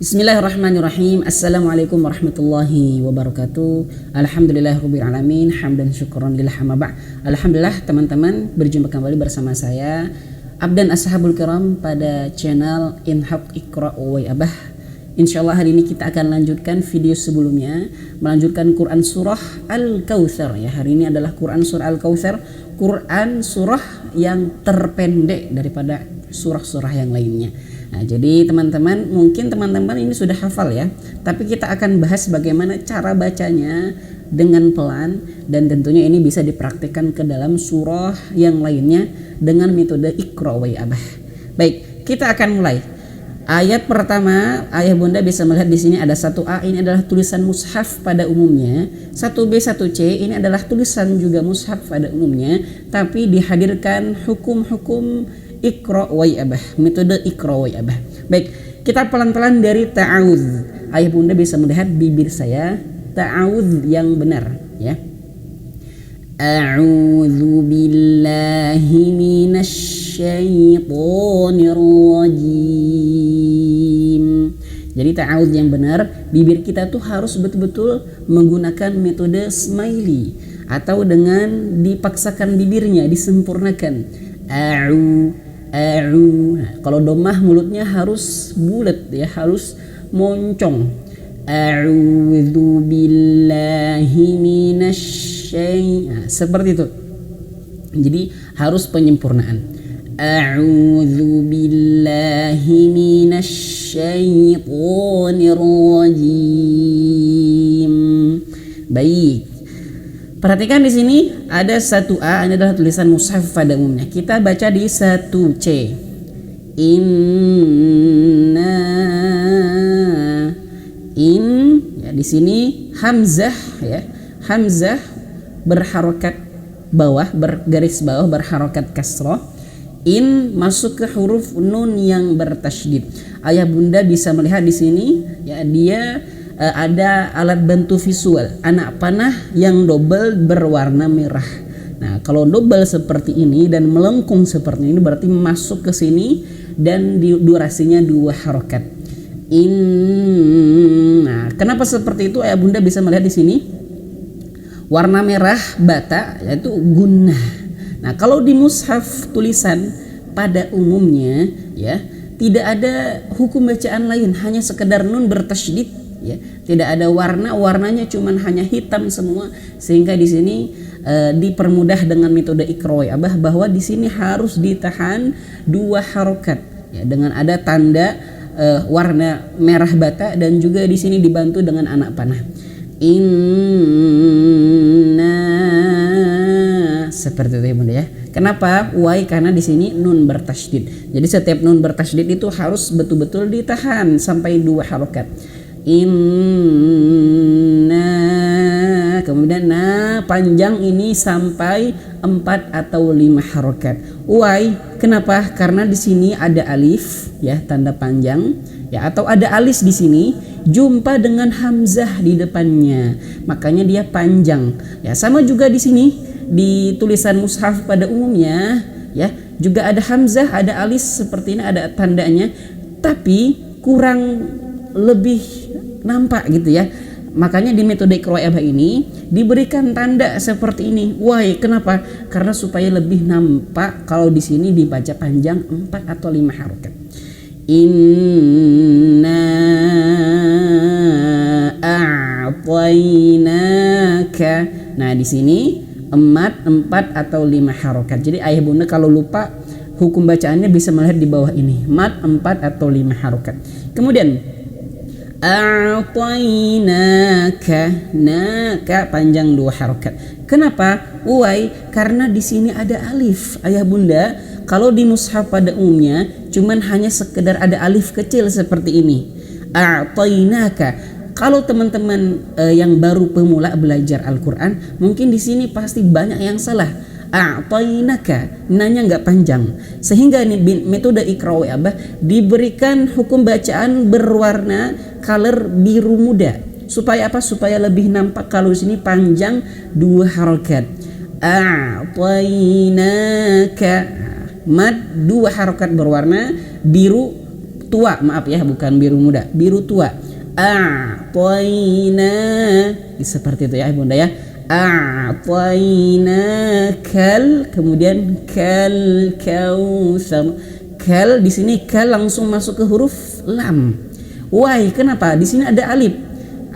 Bismillahirrahmanirrahim. Assalamualaikum warahmatullahi wabarakatuh. Alhamdulillahirabbil alamin, hamdan syukran lillah amma ba'd. Alhamdulillah teman-teman, berjumpa kembali bersama saya Abdan Ashabul Kiram pada channel Inhaq Iqra wa Abah. Insyaallah hari ini kita akan lanjutkan video sebelumnya, melanjutkan Quran surah Al-Kautsar ya. Hari ini adalah Quran surah Al-Kautsar, Quran surah yang terpendek daripada surah-surah yang lainnya. Nah, jadi teman-teman, mungkin teman-teman ini sudah hafal ya, tapi kita akan bahas bagaimana cara bacanya dengan pelan, dan tentunya ini bisa dipraktikkan ke dalam surah yang lainnya dengan metode Iqra wa Abah. Baik, kita akan mulai. Ayat pertama, ayah bunda bisa melihat di sini ada 1A, ini adalah tulisan mushaf pada umumnya. 1B, 1C ini adalah tulisan juga mushaf pada umumnya, tapi dihadirkan hukum-hukum Iqra wa Abah, metode Iqra wa Abah. Baik, kita pelan-pelan dari ta'awudz. Ayah bunda bisa melihat bibir saya, ta'awudz yang benar ya. A'udzu billahi minasy syaithanir rajim. Jadi ta'awudz yang benar, bibir kita tuh harus betul-betul menggunakan metode smiley atau dengan dipaksakan bibirnya, disempurnakan. Nah, kalau domah mulutnya harus bulat ya, harus moncong. A'udzu billahi minasy seperti itu. Jadi harus penyempurnaan. A'udzu billahi minasyaitonir rajim. Baik. Perhatikan di sini ada 1A, ini adalah tulisan mushaf pada umumnya. Kita baca di 1C. Inna, ya di sini hamzah ya. Hamzah berharokat bawah, bergaris bawah, berharokat kasrah. In masuk ke huruf nun yang bertasydid. Ayah bunda bisa melihat di sini ya, dia ada alat bantu visual, anak panah yang double berwarna merah. Nah, kalau double seperti ini dan melengkung seperti ini berarti masuk ke sini dan durasinya 2 harokat. Nah, kenapa seperti itu? Ayah bunda bisa melihat di sini warna merah bata yaitu gunnah. Nah, kalau di mushaf tulisan pada umumnya ya tidak ada hukum bacaan lain, hanya sekedar nun bertasydid. Ya, tidak ada warnanya cuman hanya hitam semua, sehingga di sini dipermudah dengan metode Iqra wa Abah bahwa di sini harus ditahan 2 harokat ya, dengan ada tanda warna merah bata dan juga di sini dibantu dengan anak panah. Inna, seperti itu ya bunda ya. Kenapa? Why? Karena di sini nun bertasydid. Jadi setiap nun bertasydid itu harus betul-betul ditahan sampai 2 harokat. Inna, kemudian panjang ini sampai 4 atau 5 harokat. Why? Kenapa? Karena di sini ada alif ya, tanda panjang ya, atau ada alis di sini jumpa dengan hamzah di depannya, makanya dia panjang ya. Sama juga di sini di tulisan mushaf pada umumnya ya, juga ada hamzah, ada alis seperti ini, ada tandanya, tapi kurang lebih nampak gitu ya. Makanya di metode Iqra wa Abah ini diberikan tanda seperti ini. Why? Kenapa? Karena supaya lebih nampak kalau di sini dibaca panjang 4 atau 5 harokat. Inna a'tainaka. Nah, di sini 4 atau 5 harokat. Jadi ayah bunda kalau lupa hukum bacaannya bisa melihat di bawah ini, mat 4 atau 5 harokat. Kemudian a'tainaka, naka panjang 2 harokat. Kenapa? Why? Karena di sini ada alif. Ayah bunda, kalau di mushaf pada umumnya cuman hanya sekedar ada alif kecil seperti ini. A'tainaka. Kalau teman-teman yang baru pemula belajar Al-Qur'an, mungkin di sini pasti banyak yang salah. A'tainaka, nanya nggak panjang, sehingga ini metode Iqra wa Abah diberikan hukum bacaan berwarna color biru muda. Supaya apa? Supaya lebih nampak kalau di sini panjang 2 harokat. A'tainaka, mad 2 harokat berwarna biru tua, maaf ya, bukan biru muda, biru tua. A'tayna, seperti itu ya Bunda ya. A'tayna kal, kemudian kal kautsar. Kal di sini kal langsung masuk ke huruf lam. Why? Kenapa? Di sini ada alif,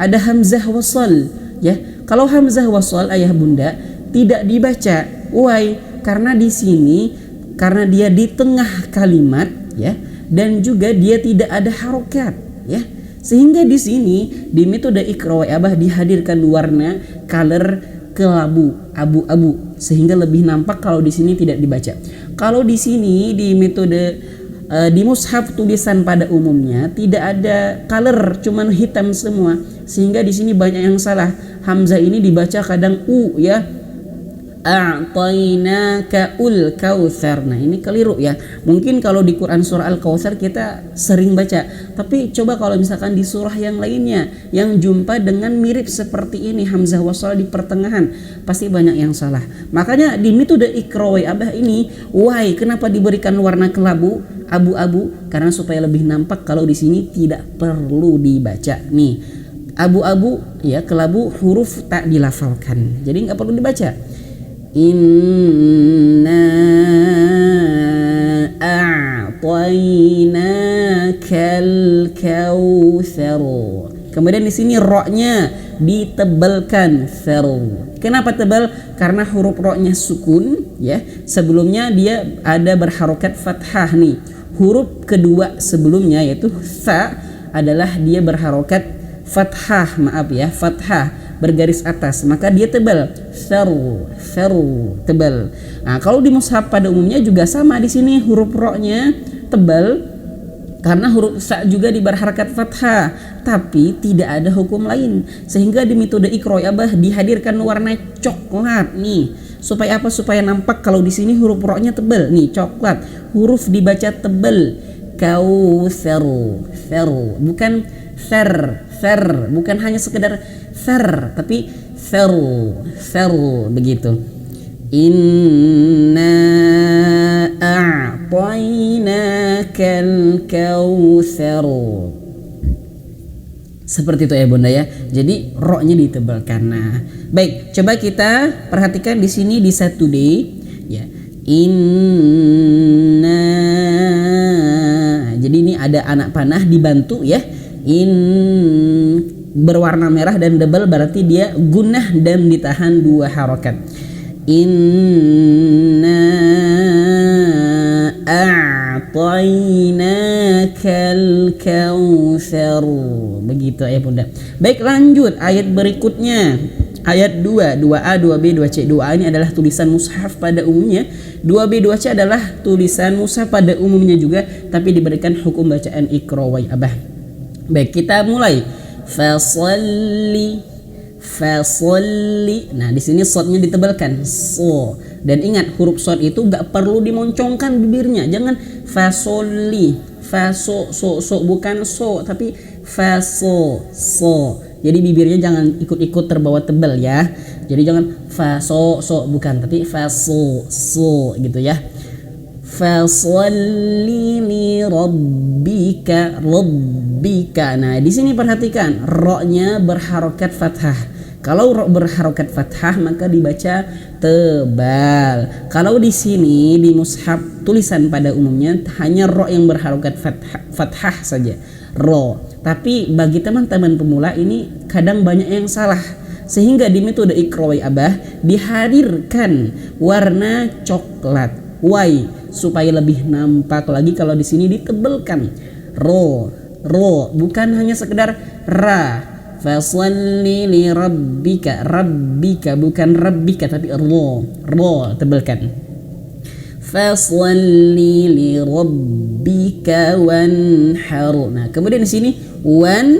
ada hamzah wasal ya. Kalau hamzah wasal ayah Bunda tidak dibaca. Why? Karena di sini karena dia di tengah kalimat ya, dan juga dia tidak ada harokat ya. Sehingga di sini di metode Iqra wa Abah dihadirkan warna color kelabu, abu-abu, sehingga lebih nampak kalau di sini tidak dibaca. Kalau di sini di metode di mushaf tulisan pada umumnya tidak ada color, cuman hitam semua, sehingga di sini banyak yang salah. Hamzah ini dibaca kadang u ya. A'tainaka ul kautsar. Nah, ini keliru ya. Mungkin kalau di Quran surah Al-Kautsar kita sering baca, tapi coba kalau misalkan di surah yang lainnya yang jumpa dengan mirip seperti ini, hamzah wasal di pertengahan, pasti banyak yang salah. Makanya di metode Iqra wa Abah ini, why? Kenapa diberikan warna kelabu, abu-abu? Karena supaya lebih nampak kalau di sini tidak perlu dibaca. Nih, abu-abu ya, kelabu huruf tak dilafalkan. Jadi nggak perlu dibaca. Inna a'tainakal kautsar. Kemudian di sini ro-nya ditebalkan, seru. Kenapa tebal? Karena huruf ro-nya sukun ya. Sebelumnya dia ada berharokat fathah nih. Huruf kedua sebelumnya yaitu sa adalah dia berharokat fathah, maaf ya, fathah bergaris atas, maka dia tebal, seru tebal. Nah, kalau di mushaf pada umumnya juga sama, di sini huruf ro-nya tebal karena huruf sa juga diberharakat fathah, tapi tidak ada hukum lain, sehingga di metode Iqra wa Abah dihadirkan warna coklat nih. Supaya apa? Supaya nampak kalau di sini huruf ro-nya tebal nih, coklat, huruf dibaca tebal. Kautsar, bukan ser, bukan hanya sekedar ser, tapi seru begitu. Inna a'tainakal kautsar. Seperti itu ya Bunda ya. Jadi ro-nya ditebalkan. Nah, baik, coba kita perhatikan di sini di satu D ya. Inna. Jadi ini ada anak panah dibantu ya. Berwarna merah dan double berarti dia gunnah dan ditahan 2 harokat. Inna a'tainakal kautsar. Begitu ya Bunda. Baik, lanjut ayat berikutnya. Ayat 2, 2A, 2B, 2C. 2A ini adalah tulisan mushaf pada umumnya. 2B, 2C adalah tulisan mushaf pada umumnya juga, tapi diberikan hukum bacaan Iqra wa Abah. Baik, kita mulai. Fasalli. Nah, di sini shotnya ditebalkan, so. Dan ingat, huruf shot itu gak perlu dimoncongkan bibirnya. Jangan fasolli, faso, so, bukan so, tapi faso, so. Jadi bibirnya jangan ikut-ikut terbawa tebal ya. Jadi jangan faso, so, bukan, tapi faso, so gitu ya. Fasolli li rabbika. Nah, di sini perhatikan ro-nya berharokat fathah. Kalau ro berharokat fathah maka dibaca tebal. Kalau di sini di mushaf tulisan pada umumnya hanya ro yang berharokat fathah saja, ro. Tapi bagi teman-teman pemula ini kadang banyak yang salah, sehingga di metode Iqra wa Abah dihadirkan warna coklat. Why? Supaya lebih nampak lagi kalau di sini ditebalkan ro, bukan hanya sekedar ra. Fasalli li rabbika, bukan rabbika tapi ro, tebalkan. Fasalli li rabbika wanhar. Nah, kemudian di sini wan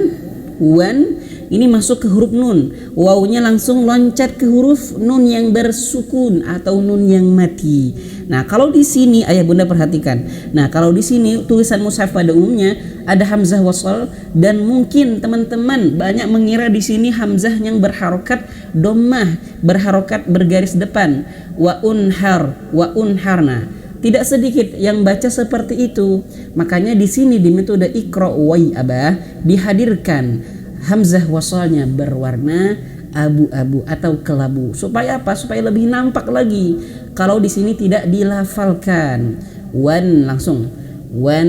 ini masuk ke huruf nun. Wawunya langsung loncat ke huruf nun yang bersukun atau nun yang mati. Nah, kalau di sini ayah bunda perhatikan. Nah, kalau di sini tulisan mushaf pada umumnya ada hamzah wasal, dan mungkin teman-teman banyak mengira di sini hamzah yang berharokat dhammah, berharokat bergaris depan. Wa unharna. Tidak sedikit yang baca seperti itu. Makanya di sini di metode Iqra wai abah dihadirkan hamzah wasalnya berwarna abu-abu atau kelabu. Supaya apa? Supaya lebih nampak lagi. Kalau di sini tidak dilafalkan. Wan langsung wan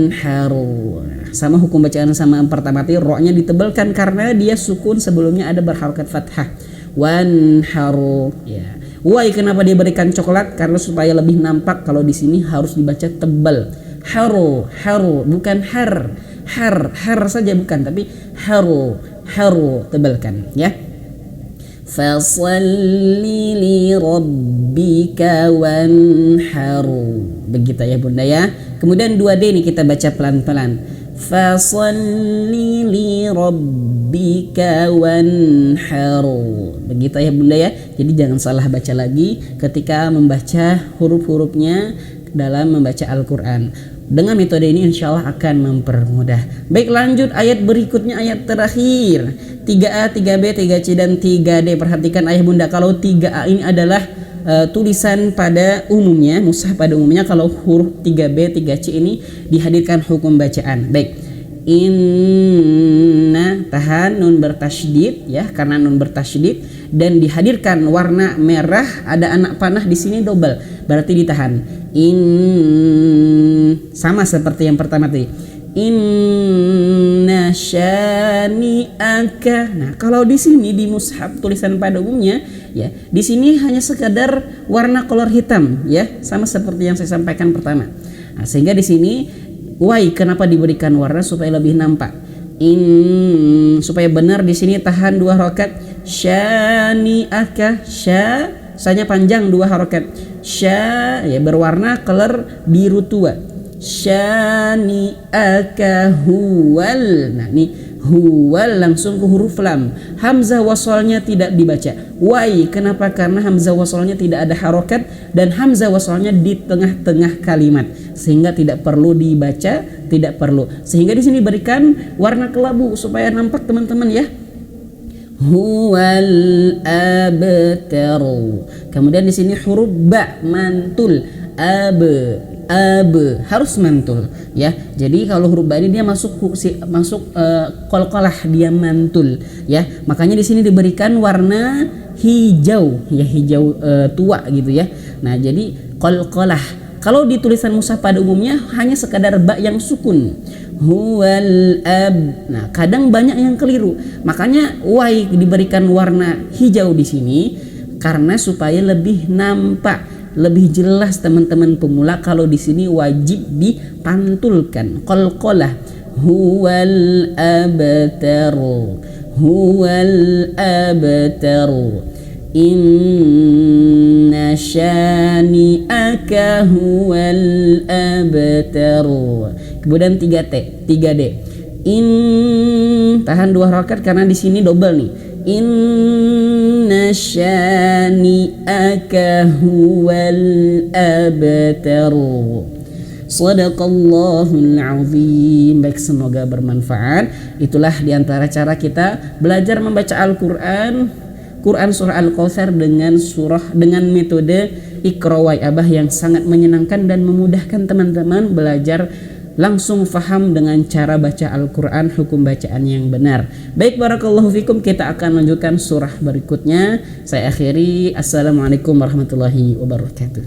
haru. Sama hukum bacaan sama yang pertama tadi, ro-nya ditebalkan karena dia sukun sebelumnya ada berharokat fathah. Wan haru ya. Why kenapa dia berikan coklat? Karena supaya lebih nampak. Kalau di sini harus dibaca tebal. Haru, haru bukan har. Har saja bukan, tapi haru tebalkan ya. Fasalli li rabbika wanharu. Begitu ya Bunda ya. Kemudian 2D ini kita baca pelan-pelan. Fasalli li rabbika wanharu. Begitu ya Bunda ya. Jadi jangan salah baca lagi ketika membaca huruf-hurufnya dalam membaca Al-Quran. Dengan metode ini insya Allah akan mempermudah. Baik, lanjut ayat berikutnya, ayat terakhir 3A, 3B, 3C dan 3D. Perhatikan ayah bunda, kalau 3A ini adalah tulisan pada umumnya, mushaf pada umumnya. Kalau huruf 3B, 3C ini dihadirkan hukum bacaan. Baik, inna, tahan nun bertasydid ya, karena nun bertasydid, dan dihadirkan warna merah, ada anak panah di sini double, berarti ditahan. Sama seperti yang pertama tadi. Inna syani'aka. Nah, kalau di sini di mushaf tulisan pada umumnya ya, di sini hanya sekadar warna kolor hitam ya, sama seperti yang saya sampaikan pertama. Nah, sehingga di sini why kenapa diberikan warna supaya lebih nampak. Supaya benar di sini tahan 2 harokat. Syani'aka, sanya panjang 2 harokat. Sya ya berwarna color biru tua. Syani'aka huwal. Nah ini huwal langsung ke huruf lam. Hamzah wasalnya tidak dibaca. Why? Kenapa? Karena hamzah wasalnya tidak ada harokat dan hamzah wasalnya di tengah-tengah kalimat, sehingga tidak perlu dibaca, tidak perlu. Sehingga di sini berikan warna kelabu supaya nampak teman-teman ya. Huwal abtaru. Kemudian di sini huruf ba mantul. Harus mantul ya. Jadi kalau huruf ba ini dia masuk qalqalah, dia mantul ya. Makanya di sini diberikan warna hijau ya, hijau tua gitu ya. Nah, jadi qalqalah. Kalau di tulisan mushaf pada umumnya hanya sekadar ba yang sukun. Huwal ab. Nah, kadang banyak yang keliru. Makanya why diberikan warna hijau di sini, karena supaya lebih nampak, lebih jelas teman-teman pemula. Kalau di sini wajib dipantulkan qalqalah. Huwal abtaru. Huwal abtaru. Inna syani'aka huwal abtaru. Kemudian 3D. Tahan 2 harokat karena di sini double nih. Inna syani'aka huwal abtaru. Shadaqallahul azim. Baik, semoga bermanfaat. Itulah diantara cara kita belajar membaca Al-Quran surah Al-Kautsar dengan metode Iqra wai abah yang sangat menyenangkan dan memudahkan teman-teman belajar langsung faham dengan cara baca Al-Quran, hukum bacaan yang benar. Baik, barakallahu fikum, kita akan lanjutkan surah berikutnya. Saya akhiri, assalamualaikum warahmatullahi wabarakatuh.